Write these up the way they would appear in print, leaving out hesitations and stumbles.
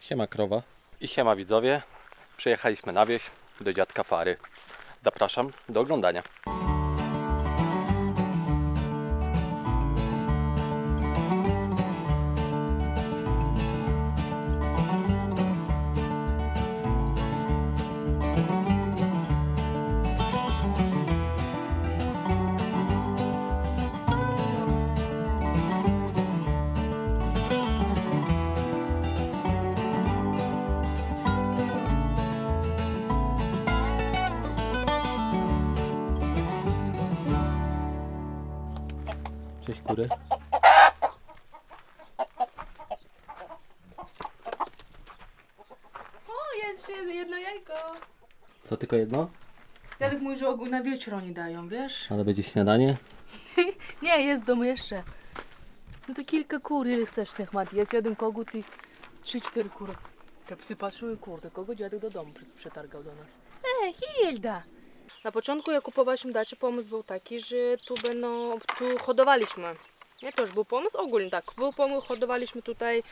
Siema krowa. I siema widzowie, przyjechaliśmy na wieś do dziadka Fary. Zapraszam do oglądania. Cześć kury. O, jeszcze jedno jajko. Co, tylko jedno? Dziadek mówi, że na wieczór oni dają, wiesz? Ale będzie śniadanie? Nie, jest w domu jeszcze. No to kilka kur, ile chcesz tych mat. Jest jeden kogut i 3-4 kury. Te psy patrzyły, kurde, kogo dziadek do domu przetargał do nas. Hilda! Na początku jak kupowaliśmy dachę, pomysł był taki, że tu hodowaliśmy. Nie, to już był pomysł ogólnie, tak. Był pomysł, hodowaliśmy tutaj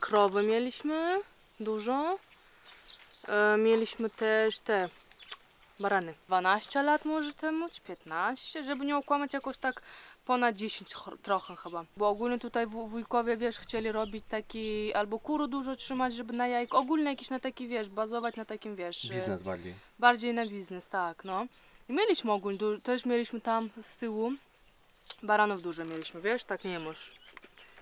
krowy mieliśmy, dużo. Mieliśmy też te barany. 12 lat może temu, czy 15, żeby nie okłamać jakoś tak ponad 10 trochę chyba. Bo ogólnie tutaj wujkowie, wiesz, chcieli robić taki, albo kury dużo trzymać, żeby na jajko, ogólnie jakiś na taki, wiesz, bazować na takim, wiesz. Biznes bardziej. Bardziej na biznes, tak, no. I mieliśmy ogólnie, też mieliśmy tam z tyłu, baranów dużo mieliśmy, wiesz, tak nie wiem,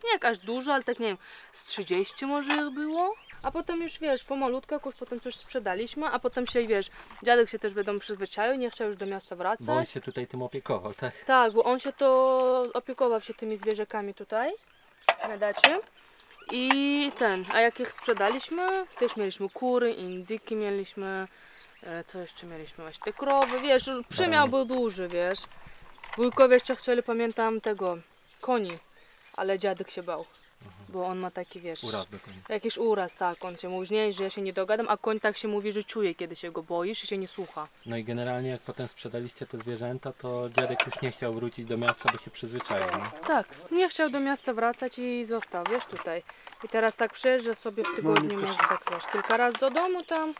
nie jak aż dużo, ale tak nie wiem, z 30 może ich było. A potem już, wiesz, pomalutko jakoś potem coś sprzedaliśmy, a potem się, wiesz, dziadek się też, wiadomo, przyzwyczaił, nie chciał już do miasta wracać. Bo on się tutaj tym opiekował, tak? Tak, bo on się to opiekował się tymi zwierzakami tutaj na dacie. A jak ich sprzedaliśmy, też mieliśmy kury, indyki mieliśmy, co jeszcze mieliśmy, właśnie te krowy, wiesz, przemiał był duży, wiesz. Wujkowie jeszcze chcieli, pamiętam, tego, koni, ale dziadek się bał. Bo on ma taki, wiesz, Uraz do konia. jakiś uraz, tak, on się mówi, nie, że ja się nie dogadam, a koń tak się mówi, że czuje, kiedy się go boisz i się nie słucha. No i generalnie jak potem sprzedaliście te zwierzęta, to dziadek już nie chciał wrócić do miasta, bo się przyzwyczaił. No? Tak, nie chciał do miasta wracać i został, wiesz, tutaj. I teraz tak przyjeżdża sobie w tygodniu, może tak, wiesz, kilka razy do domu tam.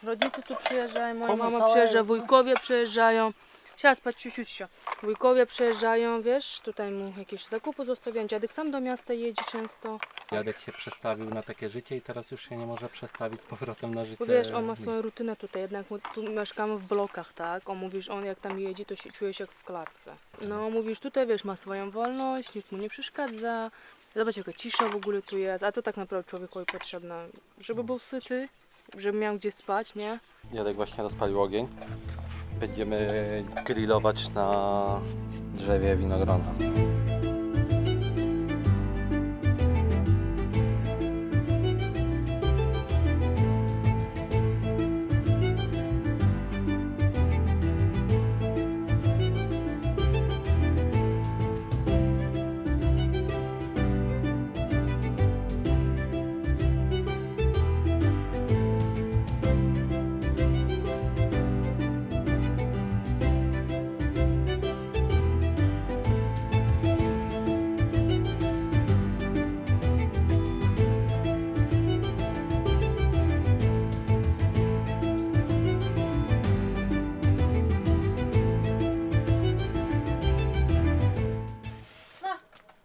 Rodzice tu przyjeżdżają, moja mama przyjeżdża, wujkowie przyjeżdżają. Siadł spać, ciuciucio. Wujkowie przyjeżdżają, wiesz, tutaj mu jakieś zakupy zostawiają. Dziadek sam do miasta jedzie często. Dziadek się przestawił na takie życie i teraz już się nie może przestawić z powrotem na życie. Bo wiesz, on ma swoją rutynę tutaj, jednak my tu mieszkamy w blokach, tak? On mówi, że on jak tam jedzie, to się czuje się jak w klatce. No mówisz, tutaj wiesz, ma swoją wolność, nikt mu nie przeszkadza. Zobacz jaka cisza w ogóle tu jest, a to tak naprawdę człowiekowi potrzebne, żeby był syty, żeby miał gdzie spać, nie? Dziadek właśnie rozpalił ogień. Będziemy grillować na drzewie winogrona.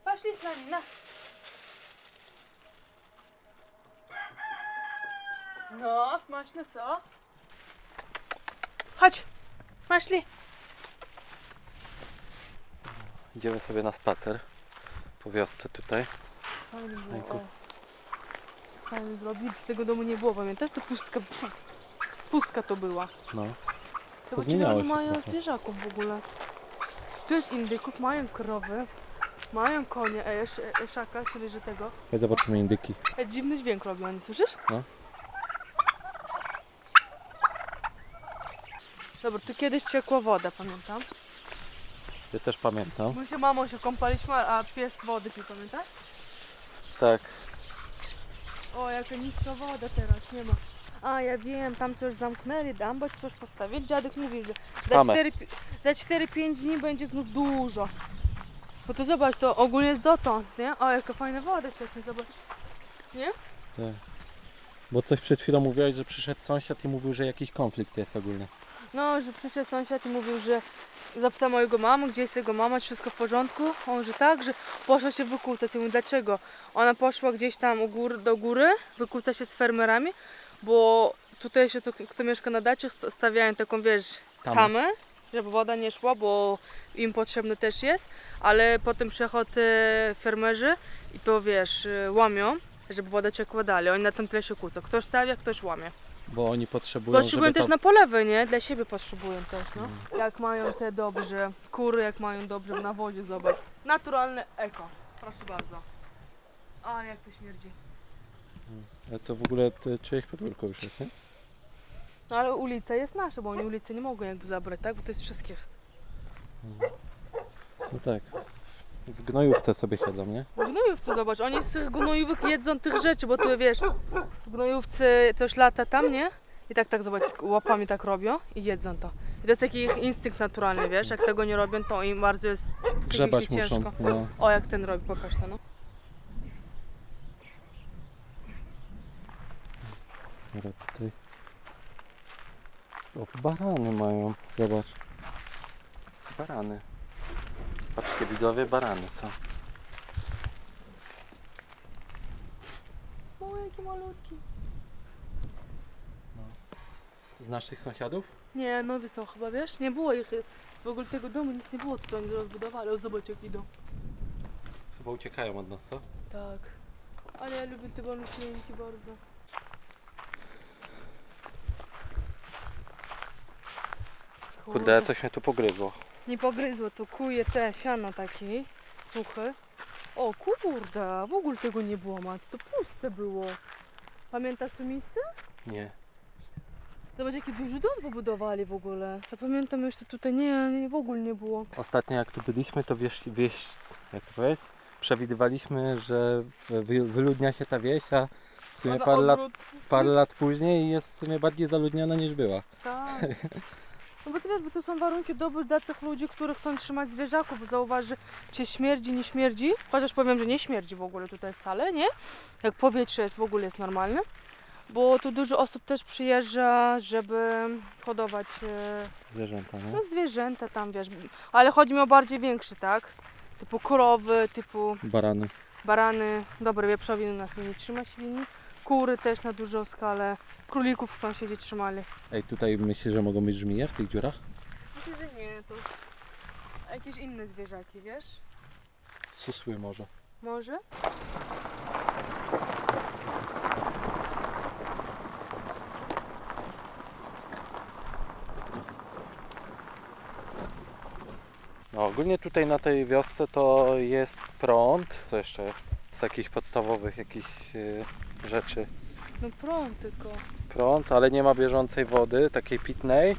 Пошли с нами, на. No, smaczne, co? Chodź, pошли. Idziemy sobie na spacer po wiosce tutaj. Fajnie było. Fajnie zrobili, tego domu nie było, pamiętasz? To pustka to była. No. To właściwie Zmieniało oni się mają trochę. zwierzaków w ogóle. Tu jest indyków, mają krowy, mają konie, eszaka, czyli że tego. Chodź zobaczymy indyki. Dziwny dźwięk robią, nie słyszysz? No. Dobra, tu kiedyś ciekła woda, pamiętam. Ja też pamiętam. My się mamą się kąpaliśmy, a pies wody pił, pamiętasz? Tak. O, jaka niska woda teraz, nie ma. A, ja wiem, tam coś zamknęli, dambę czy coś postawili. Dziadek mówi, że za 4-5 dni będzie znów dużo. Bo to zobacz, to ogólnie jest dotąd, nie? O, jaka fajna woda, wcześniej, zobacz. Nie? Tak. Bo coś przed chwilą mówiłaś, że przyszedł sąsiad i mówił, że jakiś konflikt jest ogólny. No, że przyszedł sąsiad i mówił, że zapytał mojego mamę, gdzie jest jego mama, czy wszystko w porządku. On, że tak, że poszła się wykłócać. Ja mówię, dlaczego? Ona poszła gdzieś tam do góry, wykłóca się z fermerami, bo tutaj się to, kto mieszka na dacie, stawiają taką, wiesz, tamę, żeby woda nie szła, bo im potrzebne też jest, ale potem przychodzą fermerzy i to, wiesz, łamią, żeby woda ciekła dalej. Oni na tym tle się kłócą. Ktoś stawia, ktoś łamie. Bo oni potrzebują, Potrzebują żeby też to... na polewy, nie? Dla siebie potrzebują też, no. Jak mają te dobrze, kury jak mają dobrze w nawozie, zobacz. Naturalne eko. Proszę bardzo. A jak to śmierdzi. Ale to w ogóle czyjeś podwórko już jest, nie? No ale ulica jest nasza, bo oni ulicy nie mogą jakby zabrać, tak? Bo to jest wszystkich. No tak. W gnojówce sobie siedzą, nie? W gnojówce zobacz, oni z tych gnojówek jedzą tych rzeczy, bo tu wiesz, w gnojówce też lata tam, nie? I tak zobacz, łapami tak robią i jedzą to. I to jest taki ich instynkt naturalny, wiesz? Jak tego nie robią, to im bardzo jest Grzebać psychicznie muszą. ciężko. No. O, jak ten robi, pokaż to, no. Dobra, tutaj. O, barany mają. Zobacz. Barany. Patrzcie, widzowie, barany są. O, jaki malutki. Z naszych sąsiadów? Nie, nowi są chyba, wiesz? Nie było ich, w ogóle tego domu nic nie było, tutaj oni rozbudowali. O, zobacz jak idą. Chyba uciekają od nas, co? Tak. Ale ja lubię te malucieńki bardzo. Kurde, coś mnie tu pogryzło. Nie pogryzło, to kuje te siano takie suche. O kurde, w ogóle tego nie było, Mat, to puste było. Pamiętasz to miejsce? Nie. Zobacz jaki duży dom pobudowali w ogóle. Ja pamiętam jeszcze tutaj, nie, w ogóle nie było. Ostatnio jak tu byliśmy, to jak to powiedzieć? Przewidywaliśmy, że wyludnia się ta wieś, a w sumie Ale parę lat później jest w sumie bardziej zaludniona niż była. Tak. No bo ty wiesz, bo to są warunki dobre dla tych ludzi, którzy chcą trzymać zwierzaków, bo zauważ, że czy śmierdzi, nie śmierdzi. Chociaż powiem, że nie śmierdzi w ogóle tutaj wcale, nie? Jak powietrze jest w ogóle jest normalne. Bo tu dużo osób też przyjeżdża, żeby hodować Zwierzęta, nie? no, zwierzęta tam, wiesz. Ale chodzi mi o bardziej większy, tak? Typu krowy, typu Barany. barany. Dobre wieprzowiny u nas nie trzyma świni. Kury też na dużą skalę. Królików sąsiedzi trzymali. Ej, tutaj myślisz, że mogą być żmije w tych dziurach? Myślę, że nie, to jakieś inne zwierzaki, wiesz? Susły może. Może? No, ogólnie tutaj na tej wiosce to jest prąd. Co jeszcze jest? Z takich podstawowych jakichś rzeczy. No prąd tylko. Prąd, ale nie ma bieżącej wody, takiej pitnej.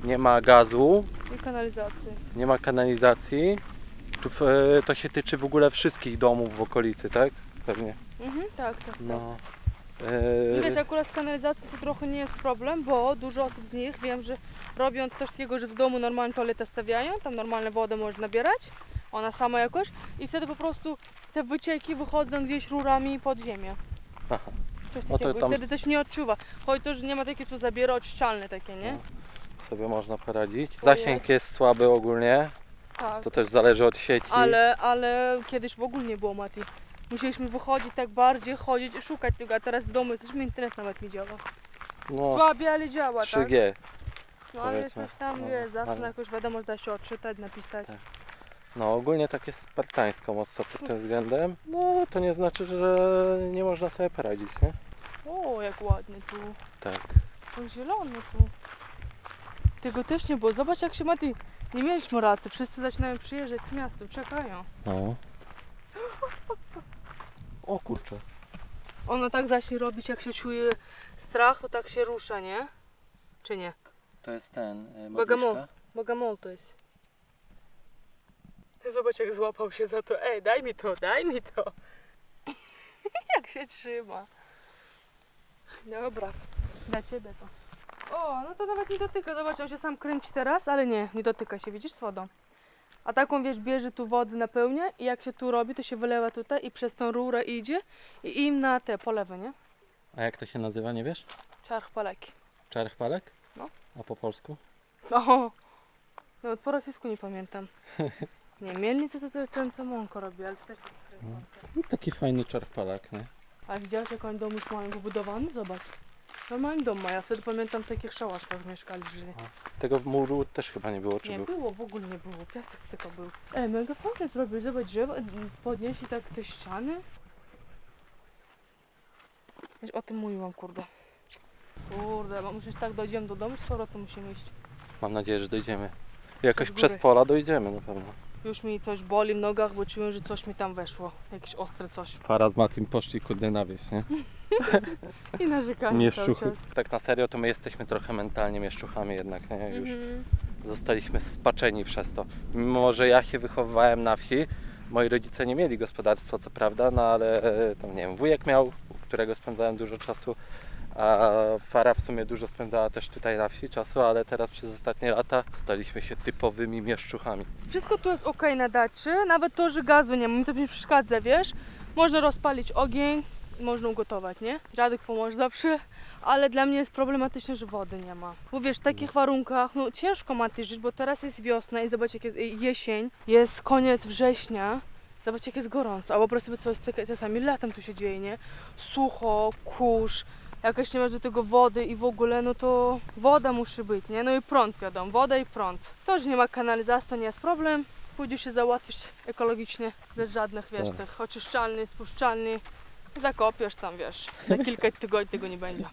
Nie ma gazu, I kanalizacji. nie ma kanalizacji. Tu, to się tyczy w ogóle wszystkich domów w okolicy, tak? Pewnie. Mhm, tak. No. I wiesz, akurat z kanalizacją to trochę nie jest problem, bo dużo osób z nich wiem, że robią coś takiego, że w domu normalnie toaletę stawiają, tam normalne wodę można nabierać, ona sama jakoś i wtedy po prostu te wycieki wychodzą gdzieś rurami pod ziemię. Aha. Coś No to takiego. I tam wtedy też nie odczuwa. Choć to, że nie ma takie, co zabiera oczyszczalne takie, nie? No. Sobie można poradzić. To Zasięg jest. jest słaby ogólnie. Tak. To też zależy od sieci. Ale kiedyś w ogóle nie było, Mati. Musieliśmy wychodzić tak bardziej, chodzić i szukać tego, a teraz w domu jesteśmy, internet nawet nie działa. No, Słabiej, ale działa, tak? 3G. No ale powiedzmy. coś tam, No, wiesz, zawsze ale- na jakąś wiadomość da się odczytać, napisać. Tak. No ogólnie tak jest spartańsko mocno pod tym względem. No to nie znaczy, że nie można sobie poradzić, nie? O, jak ładnie tu. Tak. O, zielony tu. Tego też nie było. Zobacz jak się Mati. Nie mieliśmy racji. Wszyscy zaczynają przyjeżdżać z miasta. Czekają. No. O kurczę. Ona tak zacznie robić, jak się czuje strach, to tak się rusza, nie? Czy nie? To jest ten. Bagamol. Bagamol to jest. Zobacz jak złapał się za to. Ej, daj mi to, daj mi to. Jak się trzyma. Dobra, dla ciebie to. O, no to nawet nie dotyka. Zobacz, on się sam kręci teraz, ale nie dotyka się, widzisz, z wodą. A taką, wiesz, bierze tu wody, napełnia i jak się tu robi, to się wylewa tutaj i przez tą rurę idzie i im na te polewy, nie? A jak to się nazywa, nie wiesz? Czarchpaleki. Czarchpalek? No. A po polsku? O, nawet po rosyjsku nie pamiętam. Nie, mielnica to jest ten, co Monko robi, ale to też taki kręcący. No, taki fajny czarchpalak, nie? A widziałeś, jak oni dom już mają wybudowany? Zobacz. Normalny dom mają. Wtedy pamiętam w takich szałaszkach mieszkali, żyli. Tego muru też chyba nie było, czy Nie był? było, w ogóle nie było. Piasek tylko był. Mega fajnie zrobili. Zobacz, drzewo, podnieśli tak te ściany. Wiesz, o tym mówiłam, kurde. Kurde, bo musisz tak dojdziemy do domu, z powrotem musimy iść. Mam nadzieję, że dojdziemy. Jakoś Przez góry. przez pola dojdziemy na pewno. Już mi coś boli w nogach, bo czuję, że coś mi tam weszło. Jakieś ostre coś. Fara z Matim poszli kurde na wieś, nie? I narzekamy Mieszczuchy. cały czas. Tak na serio to my jesteśmy trochę mentalnie mieszczuchami jednak, nie? Już zostaliśmy spaczeni przez to. Mimo, że ja się wychowywałem na wsi, moi rodzice nie mieli gospodarstwa, co prawda, no ale tam nie wiem, wujek miał, u którego spędzałem dużo czasu, a Fara w sumie dużo spędzała też tutaj na wsi czasu, ale teraz przez ostatnie lata staliśmy się typowymi mieszczuchami. Wszystko tu jest ok na daczy, nawet to, że gazu nie ma, mi to nie przeszkadza, wiesz? Można rozpalić ogień, można ugotować, nie? Dziadek pomoże zawsze, ale dla mnie jest problematyczne, że wody nie ma. Bo wiesz, w takich warunkach, no ciężko ma ty żyć, bo teraz jest wiosna i zobacz jak jest jesień, jest koniec września, zobacz jak jest gorąco, albo po prostu coś czasami latem tu się dzieje, nie? Sucho, kurz, jakaś nie masz do tego wody i w ogóle, no to woda musi być, nie? No i prąd wiadomo, woda i prąd. To, że nie ma kanalizacji, to nie jest problem. Pójdzie się załatwić ekologicznie, bez żadnych, wiesz, Tak. tych oczyszczalni, spuszczalni. Zakopiesz tam, wiesz, za kilka tygodni tego nie będzie.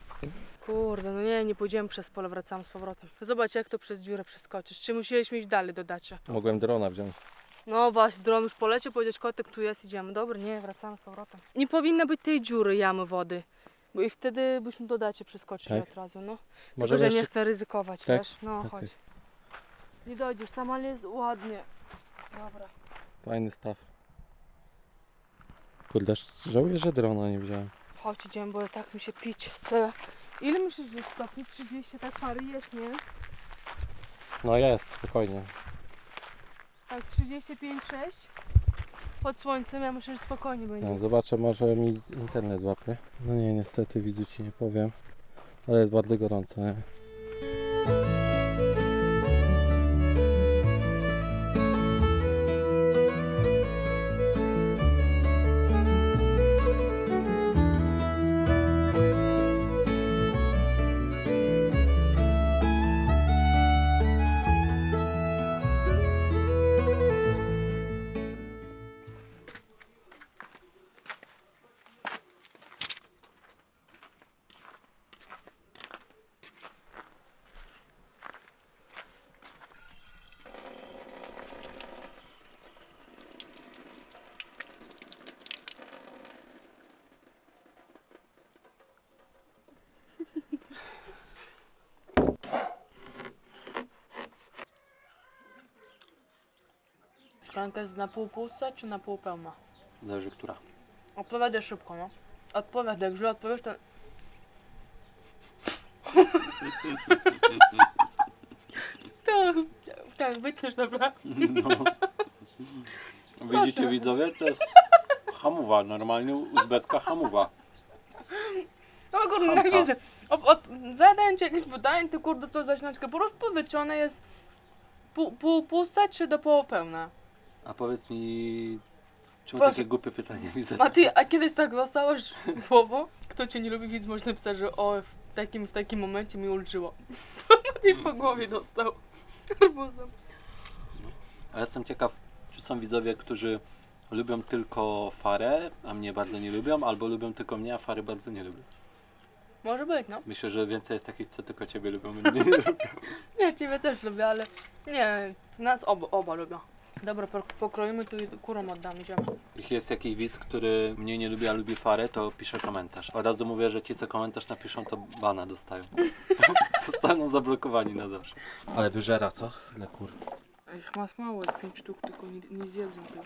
Kurde, no nie pójdziemy przez pole, wracamy z powrotem. Zobacz jak to przez dziurę przeskoczysz. Czy musieliśmy iść dalej do daczy? Mogłem drona wziąć. No właśnie, dron już poleciał, powiedzieć kotek tu jest, idziemy. Dobra, nie, wracamy z powrotem. Nie powinno być tej dziury, jamy wody. Bo i wtedy byśmy do dacie przeskoczyli Tak. od razu, no. Może Tylko, że nie jeszcze... chcę ryzykować, Tak? wiesz? No, Tak, chodź. tak. Nie dojdziesz, tam ale jest ładnie. Dobra. Fajny staw. Kurde, żałuję, że drona nie wziąłem. Chodź, idziemy, bo tak mi się pić chce. Ile myślisz, że stopni? 30, tak pary jest, nie? No jest, spokojnie. Tak, 35, 6. Pod słońcem, ja myślę, że spokojnie będzie. No, zobaczę, może mi internet złapie. No nie, niestety widzu ci nie powiem. Ale jest bardzo gorąco, nie? Szklanka jest na pół pusta, czy na pół pełna? Zależy która. Odpowiadaj szybko, no. Odpowiadaj, jak źle odpowiesz, to... to... Ten, wytniesz, dobra? No. Widzicie widzowie, to jest hamuwa, normalnie uzbecka hamuwa. No kurde, no Hamka. widzę. Zadaję ci jakieś pytanie, ty kurde to zaczynaczkę. Po prostu powiedz, czy ona jest pół pusta, czy do połowy pełna? A powiedz mi, czemu Proszę. takie głupie pytania widzę? A ty, a kiedyś tak dostałeś głową? Kto cię nie lubi, widz może napisać, że o, w takim momencie mi ulżyło. Ty po głowie dostał. Arbuzem. A jestem ciekaw, czy są widzowie, którzy lubią tylko Farę, a mnie bardzo nie lubią, albo lubią tylko mnie, a Fary bardzo nie lubią. Może być, no. Myślę, że więcej jest takich, co tylko ciebie lubią, mnie nie lubią. Nie, ciebie też lubię, ale nie, nas oba lubią. Dobra, pokroimy tu i kurom oddam, idziemy. Jeśli jest jakiś widz, który mnie nie lubi, a lubi Farę, to pisze komentarz. Od razu mówię, że ci, co komentarz napiszą, to bana dostają. Zostaną zablokowani na zawsze. Ale wyżera, co? Dla kur. Ich mas mało, jest 5 sztuk, tylko nie zjedzą tego.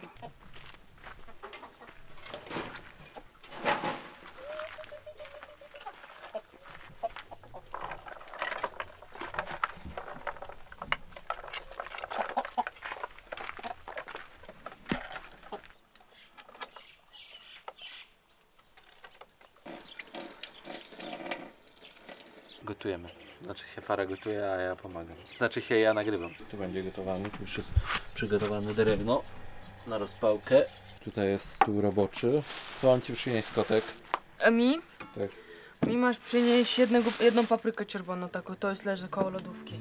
gotujemy. Znaczy się Fara gotuje, a ja pomagam. Znaczy się ja nagrywam. Tu będzie gotowany, tu już jest przygotowane drewno na rozpałkę. Tutaj jest stół roboczy. Co mam Ci przynieść, kotek? A mi? Tak. Mi masz przynieść jedną paprykę czerwoną taką, to jest leży koło lodówki.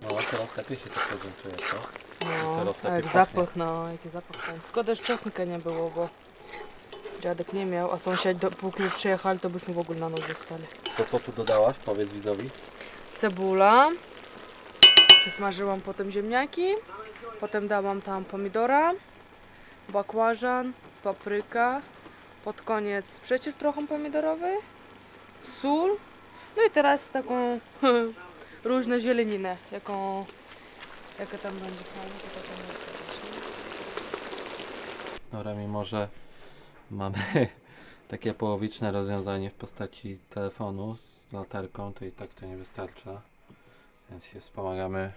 No, teraz lepiej się to prezentuje, co? No, coraz a lepiej jak pachnie. zapach, no, jaki zapach ten. Szkoda, że czosnka nie było, bo dziadek nie miał, a sąsiedzi dopóki przyjechali, to byśmy w ogóle na noc zostali. To co tu dodałaś? Powiedz widzowi. Cebula, przysmażyłam potem ziemniaki, potem dałam tam pomidora, bakłażan, papryka, pod koniec przecier trochę pomidorowy, sól, no i teraz taką różną zieleninę, jaka tam będzie fajna, to potem Dobra, mimo że mamy takie połowiczne rozwiązanie w postaci telefonu z latarką, to i tak to nie wystarcza. Więc się wspomagamy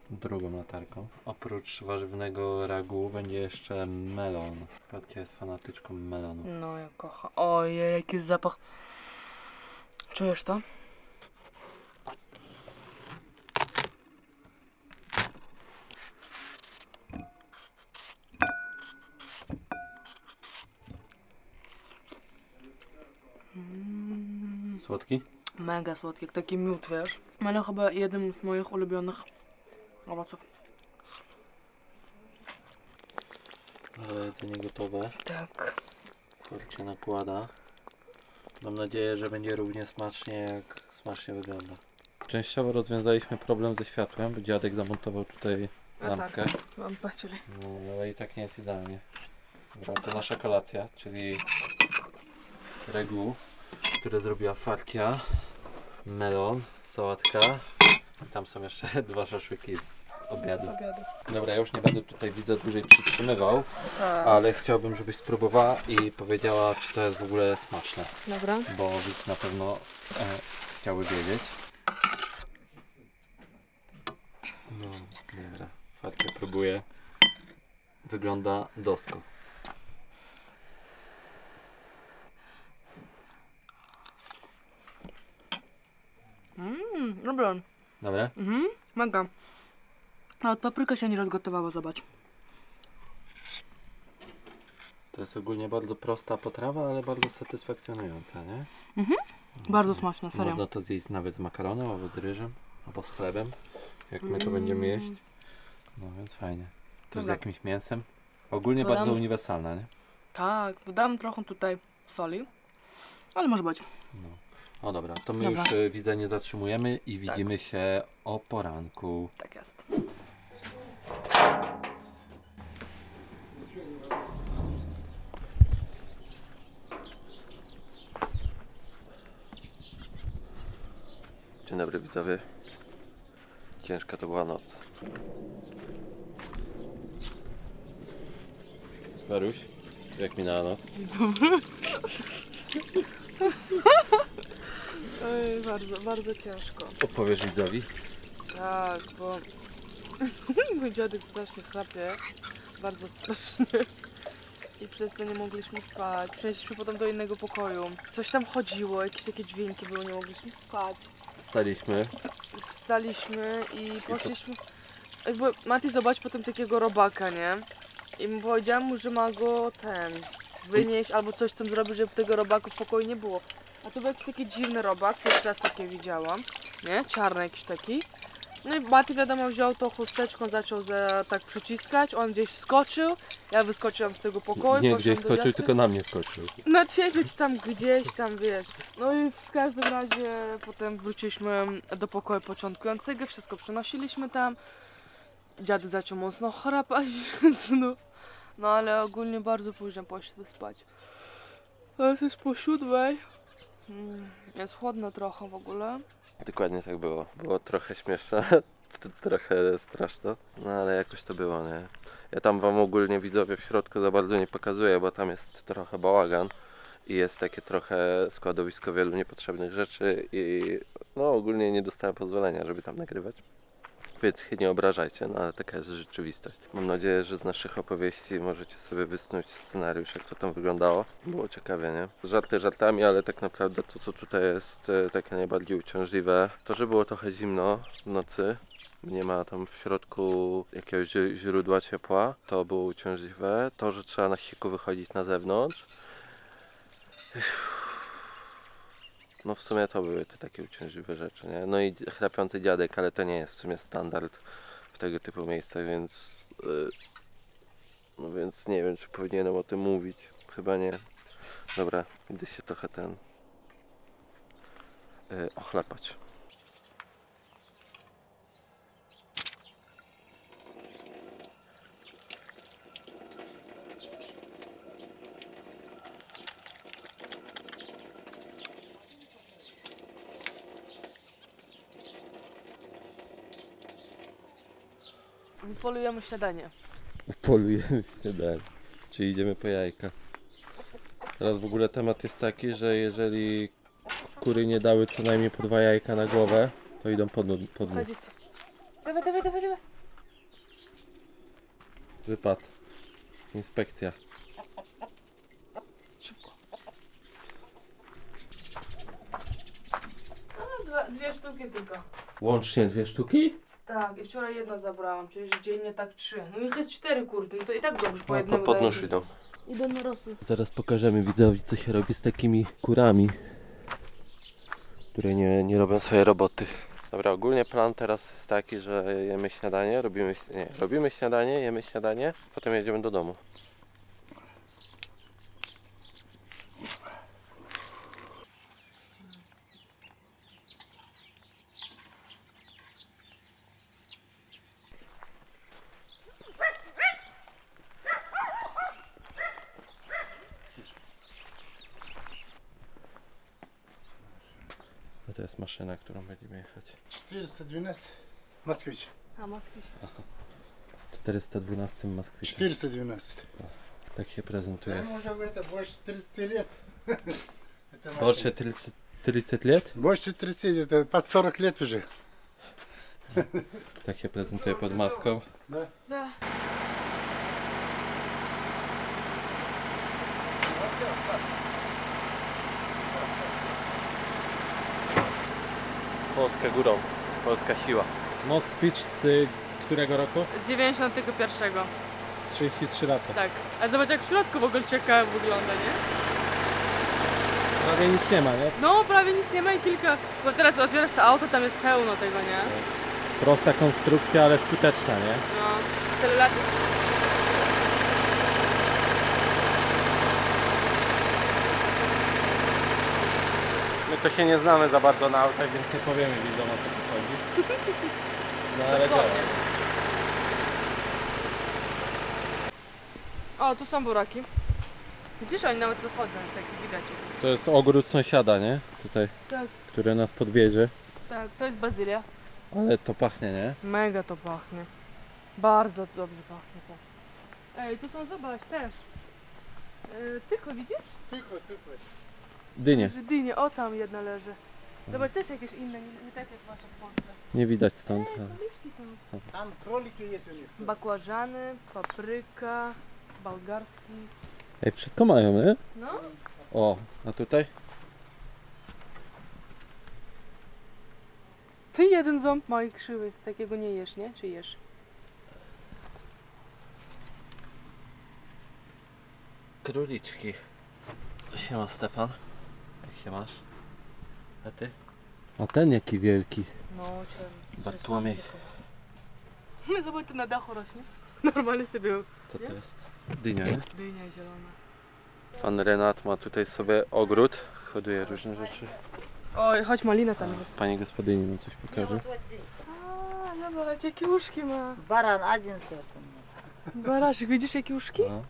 drugą latarką. Oprócz warzywnego ragu będzie jeszcze melon. Patka jest fanatyczką melonu. No ja kocham. Ojej, jaki zapach. Czujesz to? Słodki? Mega słodki, jak taki miód, wiesz? Ale chyba jeden z moich ulubionych owoców. Ale jedzenie gotowe. Tak. Kurczę nakłada. Mam nadzieję, że będzie równie smacznie, jak smacznie wygląda. Częściowo rozwiązaliśmy problem ze światłem, bo dziadek zamontował tutaj lampkę. Mam patrzeć. No, ale i tak nie jest idealnie. Dobra, to nasza kolacja, czyli regu, które zrobiła Farkia, melon, sałatka. I tam są jeszcze 2 szaszłyki z obiadu. Dobra, ja już nie będę tutaj widzę dłużej przytrzymywał, Tak. ale chciałbym, żebyś spróbowała i powiedziała, czy to jest w ogóle smaczne, Dobra. bo widz na pewno chciałby wiedzieć. No, dobra, Farkia próbuje. Wygląda dosko. Dobra. Dobra? Mega. A od papryka się nie rozgotowała, zobacz. To jest ogólnie bardzo prosta potrawa, ale bardzo satysfakcjonująca, nie? Bardzo smaczna, serio. Można to zjeść nawet z makaronem, albo z ryżem, albo z chlebem, jak my to będziemy jeść. No więc fajnie. Też z Dobra. jakimś mięsem. Ogólnie Dodam- bardzo uniwersalna, nie? Tak, dodam trochę tutaj soli, ale może być. No. O dobra, to my Dobra. już widzę nie zatrzymujemy i widzimy się o poranku. Tak jest. Dzień dobry widzowie. Ciężka to była noc. Faruś, jak minęła noc? Oj, bardzo ciężko. Opowiesz widzowi. Tak, bo mój dziadek strasznie chrapie, bardzo strasznie. I przez to nie mogliśmy spać. Przeszliśmy potem do innego pokoju. Coś tam chodziło, jakieś takie dźwięki były, nie mogliśmy spać. Wstaliśmy. Wstaliśmy i poszliśmy. Jakby Mati zobacz potem takiego robaka, nie? I mu powiedziałam mu, że ma go wynieść albo coś tam zrobić, żeby tego robaka w pokoju nie było. A to był jakiś taki dziwny robak, pierwszy raz takie widziałam, nie? Czarny jakiś taki. No i Mati wiadomo wziął to chusteczką, zaczął tak przyciskać, on gdzieś skoczył, ja wyskoczyłam z tego pokoju. Nie poszłam gdzieś do skoczył, dziadka. tylko na mnie skoczył. Na ciebie czy tam gdzieś tam, wiesz. No i w każdym razie potem wróciliśmy do pokoju początkującego, wszystko przenosiliśmy tam. Dziadek zaczął mocno chrapać znów. No ale ogólnie bardzo późno poszedł spać. Teraz jest po 7. Jest chłodno trochę w ogóle. Dokładnie tak było. Było trochę śmieszne, trochę straszne, no ale jakoś to było, nie? Ja tam wam ogólnie widzowie w środku za bardzo nie pokazuję, bo tam jest trochę bałagan i jest takie trochę składowisko wielu niepotrzebnych rzeczy i no ogólnie nie dostałem pozwolenia, żeby tam nagrywać. Więc się nie obrażajcie, no ale taka jest rzeczywistość. Mam nadzieję, że z naszych opowieści możecie sobie wysnuć scenariusz, jak to tam wyglądało. Było ciekawie, nie? Żarty żartami, ale tak naprawdę to, co tutaj jest takie najbardziej uciążliwe, to, że było trochę zimno w nocy. Nie ma tam w środku jakiegoś źródła ciepła. To było uciążliwe. To, że trzeba na siku wychodzić na zewnątrz. No w sumie to były te takie uciążliwe rzeczy, nie? No i chrapiący dziadek, ale to nie jest w sumie standard w tego typu miejscach, więc no więc nie wiem, czy powinienem o tym mówić. Chyba nie. Dobra, idę się trochę ochlepać. Polujemy śniadanie. Polujemy śniadanie, czyli idziemy po jajka. Teraz w ogóle temat jest taki, że jeżeli kury nie dały co najmniej po 2 jajka na głowę, to idą pod nóż. Chodzicie. Dawaj, dawaj, dawaj, dawaj. Wypad. Inspekcja. Szybko. Dwie sztuki tylko. Łącznie 2 sztuki? Tak, i wczoraj jedno zabrałam, czyli że dziennie tak 3. No i jest 4 kurki, no to i tak dobrze po No to jednemu pod daje nóż żyć. idą. Idą na rosół. Zaraz pokażemy widzowi, co się robi z takimi kurami, które nie robią swojej roboty. Dobra, ogólnie plan teraz jest taki, że jemy śniadanie, robimy śniadanie, jemy śniadanie, potem jedziemy do domu. A to jest maszyna, którą będziemy jechać. 412 Москвич. A, maski. 412 Moskwiczem. 412. Tak się prezentuje. Ему уже это больше 30 лет. Это машина. Больше 30 lat? Больше 30, это под 40 лет уже. Tak się prezentuje pod maską. Da. Polska górą, polska siła. Moskwicz z którego roku? 91. 33 lata. Tak. A zobacz jak w środku w ogóle ciekawe wygląda, nie? Prawie nic nie ma, nie? No prawie nic nie ma i kilka. Bo teraz otwierasz to auto, tam jest pełno tego, nie? Prosta konstrukcja, ale skuteczna, nie? No. Tyle lat jest. My to się nie znamy za bardzo na autach, Więc nie powiemy widzom, o co tu chodzi. No ale Dokładnie. działa. O, tu są buraki. Widzisz, oni nawet wychodzą, już tak widać. To jest ogród sąsiada, nie? Tutaj, Tak, który nas podwiezie. tak, to jest bazylia. Ale to pachnie, nie? Mega to pachnie. Bardzo dobrze pachnie to. Ej, tu są, zobacz, też. Tylko widzisz? Тихо, тихо. Dynie. Że dynie, o tam jedna leży. Zobacz, też jakieś inne, nie tak jak wasze w Polsce. Nie widać stąd. ale- Policzki są. Там кролики есть у них. Bakłażany, papryka, bolgarski. Ej, wszystko mają, nie? No, O, a tutaj? ty jeden ząb ma i krzywy. Takiego nie jesz, nie? Czy jesz? Króliczki. Siema Stefan. Jak się masz? A ty? A ten jaki wielki. No, czerwony. Bartłomiej. No zobacz, tu na dachu rośnie. Normalnie sobie Co to jest? Dynia, nie? dynia zielona. Pan Renat ma tutaj sobie ogród. Hoduje różne rzeczy. Oj, chodź, malina tam jest. Pani gospodyni nam coś pokaże. A, zobacz, jakie uszki ma. Баран один сорт у меня. Baraszek, widzisz jakie uszki? No.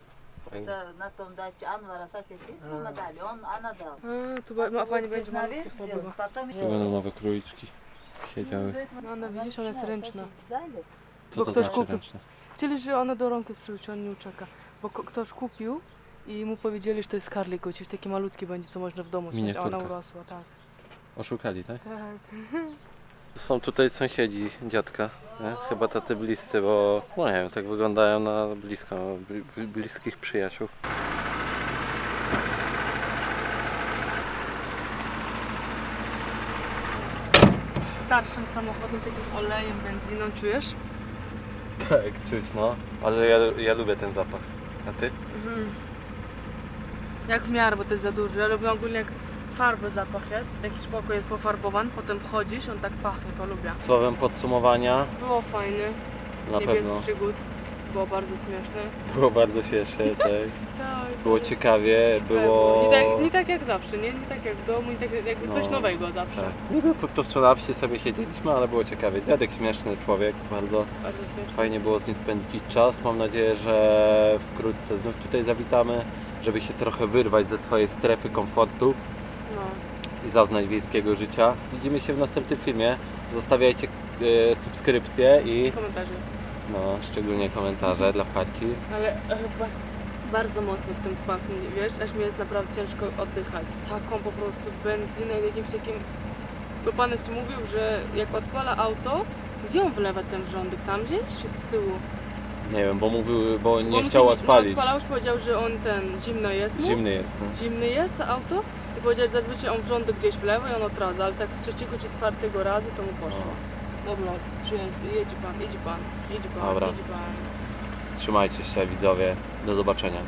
Это на том даче Анвара соседский мы дали, она дал. A, tu pani będzie На malutkie вес chłopak. сделать, потом Tu będą nowe króliczki siedziały. No ona widzisz, ona jest ręczna. дали. Co Bo to ktoś znaczy kupił. ręczne? Chcieli, że ona do rąk jest przyłączona, nie uczeka. Bo ktoś kupił i mu powiedzieli, że to jest karlik, coś taki malutki będzie, co można w domu trzymać, a ona Miniaturka. urosła, tak. Oszukali, tak? Tak. Są tutaj sąsiedzi dziadka, nie? Chyba tacy bliscy, bo no nie wiem, tak wyglądają na blisko, bliskich przyjaciół. Starszym samochodem, takim olejem, benzyną, czujesz? Tak, czuć no, ale ja lubię ten zapach. A ty? Jak w miarę, bo to jest za duży. Ja lubię ogólnie jak farby zapach jest, jakiś pokój jest pofarbowany, potem wchodzisz, on tak pachnie, to lubię. Słowem podsumowania, Było fajne, na nie bez pewno przygód, było bardzo śmieszne. było bardzo śmieszne, tak. Tak. Było ciekawie, było... Nie tak jak zawsze, nie tak jak w domu, nie tak jakby coś No, nowego zawsze. Tak. Niby po prostu na wsi sobie siedzieliśmy, ale było ciekawie. Dziadek śmieszny człowiek, bardzo Bardzo śmieszne. fajnie było z nim spędzić czas. Mam nadzieję, że wkrótce znów tutaj zawitamy, żeby się trochę wyrwać ze swojej strefy komfortu No. i zaznać wiejskiego życia. Widzimy się w następnym filmie. Zostawiajcie subskrypcje i Komentarze. no, szczególnie komentarze dla Farki. Ale chyba bardzo mocno tym pachnie, wiesz, aż mi jest naprawdę ciężko oddychać. Taką po prostu benzynę, jakimś takim... Bo pan jeszcze mówił, że jak odpala auto, gdzie on wlewa ten wrzątek? Tam gdzieś? Czy z tyłu? Nie wiem, bo mówił, bo nie Bo chciał musi- odpalić. No, odpalał, już powiedział, że on zimno jest mu. Zimny jest, no. Zimny jest auto i powiedział, że zazwyczaj on wrzątek gdzieś wlewa i on od razu, ale tak z trzeciego czy z czwartego razu to mu poszło. Dobra, jedź pan. Dobra. Jedź pan. Trzymajcie się widzowie, do zobaczenia.